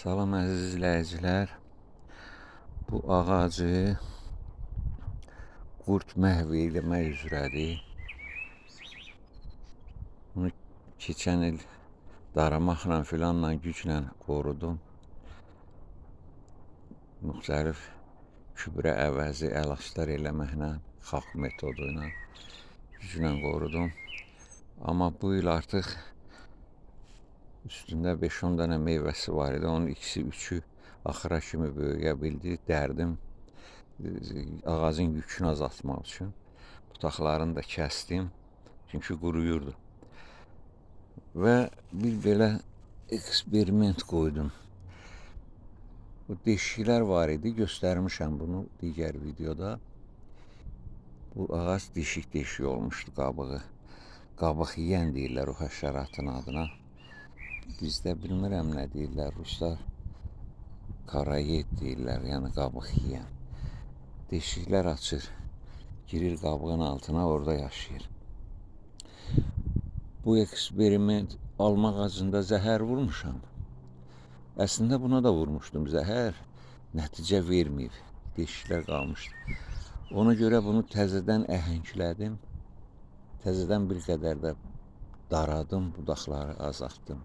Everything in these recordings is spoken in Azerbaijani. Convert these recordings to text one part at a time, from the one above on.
Salam əziz izləyicilər. Bu ağacı qurd məhv eləmək üzrədir. Bunu keçən il daramaqla filanla güclə qorudum. Müxtəlif gübrə əvəzi əlaçlar eləməklə, xalq metodu ilə güclə qorudum. Amma bu il artıq üstündə 5-10 dənə meyvəsi var idi. Onun ikisi, üçü axıra kimi böyüyə bildi. Dərdim ağacın yükünü azaltmaq üçün budaqlarını da kəsdim. Çünki quruyurdu. Və bir belə eksperiment qoydum. Bu deşiklər var idi. Göstərmişəm bunu digər videoda. Bu ağac deşik olmuşdu qabığı. Qabıq yeyən deyirlər o həşəratın adına. Bizdə bilmirəm nə deyirlər, ruslar karayet deyirlər, yəni qabıq yeyən. Deşiklər açır, girir qabığın altına, orada yaşayır. Bu eksperiment alma ağacında zəhər vurmuşam. Əslində buna da vurmuşdum zəhər, nəticə verməyib, deşiklər qalmışdı. Ona görə bunu təzədən əhənglədim, təzədən bir qədər də daradım, budaqları azaltdım.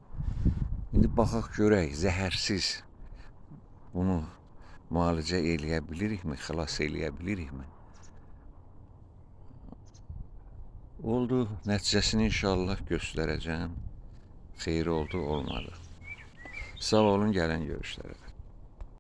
İndi baxaq görək, zəhərsiz bunu müalicə eləyə bilirikmi, xilas eləyə bilirikmi? Oldu, nəticəsini inşallah göstərəcəm. Xeyri oldu, olmadı. Sağ olun, gələn görüşlərə.